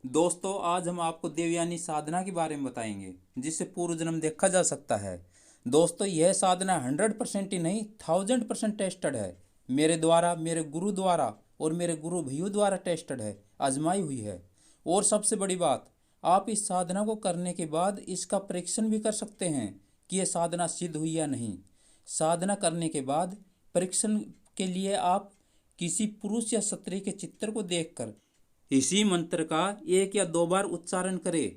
दोस्तों, आज हम आपको देवयानी साधना के बारे में बताएंगे जिससे पूर्व जन्म देखा जा सकता है। दोस्तों, यह साधना 100% ही नहीं 1000% टेस्टेड है। मेरे द्वारा, मेरे गुरु द्वारा और मेरे गुरु भैया द्वारा टेस्टेड है, आजमाई हुई है। और सबसे बड़ी बात, आप इस साधना को करने के बाद इसका परीक्षण भी कर सकते हैं कि यह साधना सिद्ध हुई या नहीं। साधना करने के बाद परीक्षण के लिए आप किसी पुरुष या स्त्री के चित्र को देखकर इसी मंत्र का 1 या 2 बार उच्चारण करें,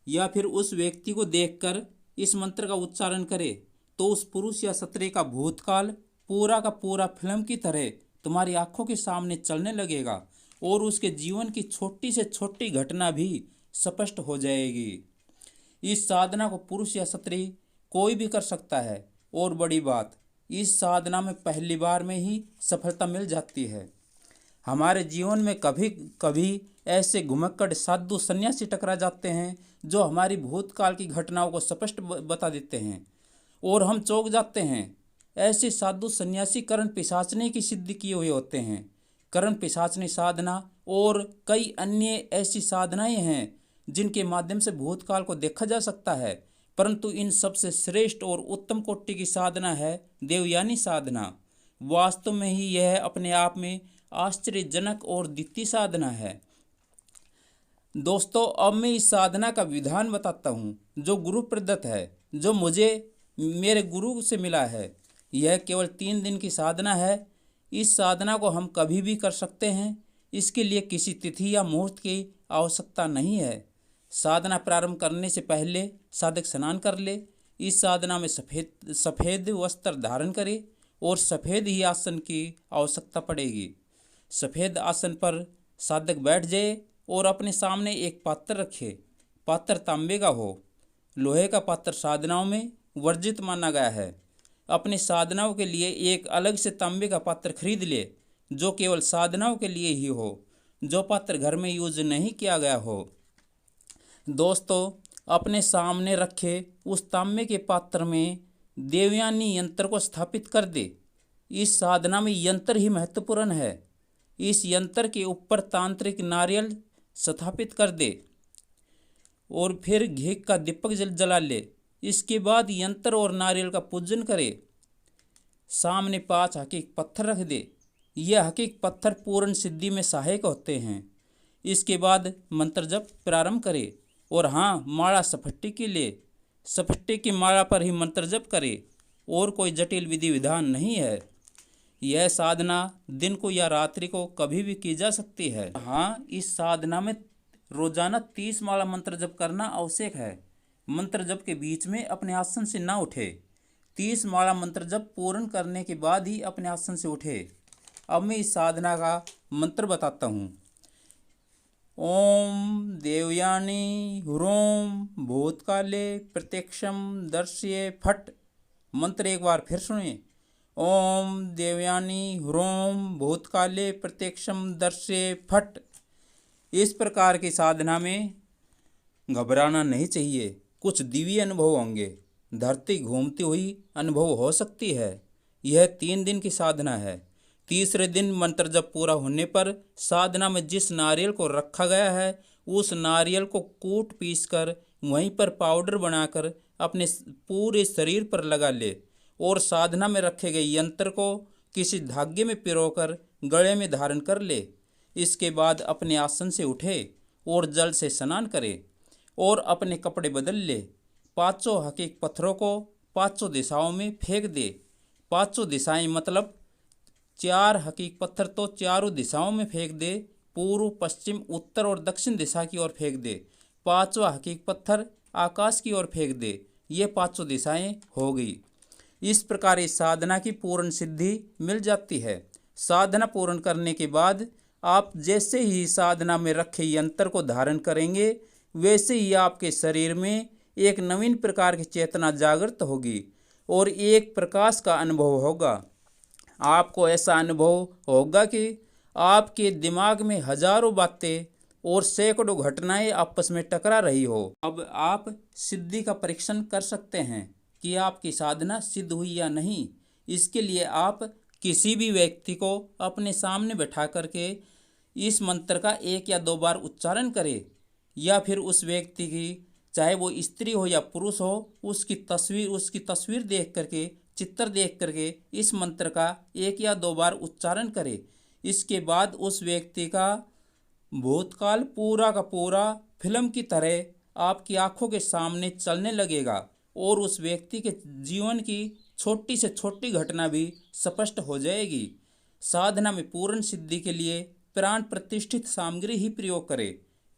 या फिर उस व्यक्ति को देखकर इस मंत्र का उच्चारण करें, तो उस पुरुष या स्त्री का भूतकाल पूरा का पूरा फिल्म की तरह तुम्हारी आंखों के सामने चलने लगेगा और उसके जीवन की छोटी से छोटी घटना भी स्पष्ट हो जाएगी। इस साधना को पुरुष या स्त्री कोई भी कर सकता है, और बड़ी बात, इस साधना में पहली बार में ही सफलता मिल जाती है। हमारे जीवन में कभी कभी ऐसे घुमक्कड़ साधु सन्यासी टकरा जाते हैं जो हमारी भूतकाल की घटनाओं को स्पष्ट बता देते हैं और हम चौंक जाते हैं। ऐसे साधु सन्यासी करण पिशाचनी की सिद्धि किए हुए होते हैं। करण पिशाचनी साधना और कई अन्य ऐसी साधनाएं हैं जिनके माध्यम से भूतकाल को देखा जा सकता है, परंतु इन सबसे श्रेष्ठ और उत्तम कोटि की साधना है देवयानी साधना। वास्तव में ही यह अपने आप में आश्चर्यजनक और द्वितीय साधना है। दोस्तों, अब मैं इस साधना का विधान बताता हूँ जो गुरु प्रदत्त है, जो मुझे मेरे गुरु से मिला है। यह केवल 3 दिन की साधना है। इस साधना को हम कभी भी कर सकते हैं। इसके लिए किसी तिथि या मुहूर्त की आवश्यकता नहीं है। साधना प्रारंभ करने से पहले साधक स्नान कर ले। इस साधना में सफ़ेद वस्त्र धारण करे और सफ़ेद ही आसन की आवश्यकता पड़ेगी। सफ़ेद आसन पर साधक बैठ जाए और अपने सामने एक पात्र रखे। पात्र तांबे का हो। लोहे का पात्र साधनाओं में वर्जित माना गया है। अपनी साधनाओं के लिए एक अलग से तांबे का पात्र खरीद ले जो केवल साधनाओं के लिए ही हो, जो पात्र घर में यूज नहीं किया गया हो। दोस्तों, अपने सामने रखे उस तांबे के पात्र में देवयानी यंत्र को स्थापित कर दे। इस साधना में यंत्र ही महत्वपूर्ण है। इस यंत्र के ऊपर तांत्रिक नारियल स्थापित कर दे और फिर घी का दीपक जला ले। इसके बाद यंत्र और नारियल का पूजन करे। सामने 5 हकीक पत्थर रख दे। यह हकीक पत्थर पूर्ण सिद्धि में सहायक होते हैं। इसके बाद मंत्र जप प्रारंभ करे। और हाँ, माला सफट्टी के लिए सफट्टी की माला पर ही मंत्र जप करे और कोई जटिल विधि विधान नहीं है। यह साधना दिन को या रात्रि को कभी भी की जा सकती है। हाँ, इस साधना में रोजाना 30 माला मंत्र जप करना आवश्यक है। मंत्र जप के बीच में अपने आसन से ना उठे। 30 माला मंत्र जप पूर्ण करने के बाद ही अपने आसन से उठे। अब मैं इस साधना का मंत्र बताता हूँ। ओम देवयानी ह्रूम भूतकाले प्रत्यक्षम दर्शये फट। मंत्र एक बार फिर सुनिए। ओम देवयानी ह्रूम भूतकाले प्रत्यक्षम दर्शये फट। इस प्रकार की साधना में घबराना नहीं चाहिए। कुछ दिव्य अनुभव होंगे। धरती घूमती हुई अनुभव हो सकती है। यह 3 दिन की साधना है। तीसरे दिन मंत्र जब पूरा होने पर साधना में जिस नारियल को रखा गया है उस नारियल को कूट पीस कर वहीं पर पाउडर बनाकर अपने पूरे शरीर पर लगा ले और साधना में रखे गए यंत्र को किसी धागे में पिरोकर गले में धारण कर ले। इसके बाद अपने आसन से उठे और जल से स्नान करे और अपने कपड़े बदल ले। 5 हकीक पत्थरों को 5 दिशाओं में फेंक दे। 5 दिशाएं मतलब 4 हकीक पत्थर तो चारों दिशाओं में फेंक दे। पूर्व, पश्चिम, उत्तर और दक्षिण दिशा की ओर फेंक दे। 5वां हकीक पत्थर आकाश की ओर फेंक दे। ये 5 दिशाएं हो गई। इस प्रकार इस साधना की पूर्ण सिद्धि मिल जाती है। साधना पूर्ण करने के बाद आप जैसे ही साधना में रखे यंत्र को धारण करेंगे वैसे ही आपके शरीर में एक नवीन प्रकार की चेतना जागृत होगी और एक प्रकाश का अनुभव होगा। आपको ऐसा अनुभव होगा कि आपके दिमाग में हजारों बातें और सैकड़ों घटनाएं आपस में टकरा रही हो। अब आप सिद्धि का परीक्षण कर सकते हैं कि आपकी साधना सिद्ध हुई या नहीं। इसके लिए आप किसी भी व्यक्ति को अपने सामने बैठा करके इस मंत्र का 1 या 2 बार उच्चारण करें या फिर उस व्यक्ति की, चाहे वो स्त्री हो या पुरुष हो, उसकी तस्वीर देख करके, चित्र देख करके इस मंत्र का 1 या 2 बार उच्चारण करें। इसके बाद उस व्यक्ति का भूतकाल पूरा का पूरा फिल्म की तरह आपकी आंखों के सामने चलने लगेगा और उस व्यक्ति के जीवन की छोटी से छोटी घटना भी स्पष्ट हो जाएगी। साधना में पूर्ण सिद्धि के लिए प्राण प्रतिष्ठित सामग्री ही प्रयोग करें।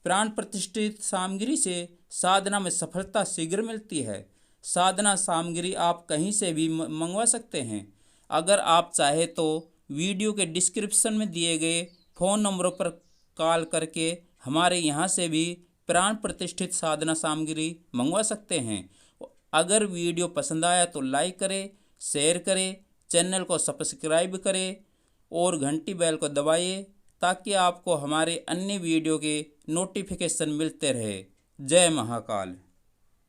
प्राण प्रतिष्ठित सामग्री से साधना में सफलता शीघ्र मिलती है। साधना सामग्री आप कहीं से भी मंगवा सकते हैं। अगर आप चाहे तो वीडियो के डिस्क्रिप्शन में दिए गए फ़ोन नंबरों पर कॉल करके हमारे यहाँ से भी प्राण प्रतिष्ठित साधना सामग्री मंगवा सकते हैं। अगर वीडियो पसंद आया तो लाइक करें, शेयर करें, चैनल को सब्सक्राइब करें और घंटी बेल को दबाइए ताकि आपको हमारे अन्य वीडियो के नोटिफिकेशन मिलते रहे। जय महाकाल।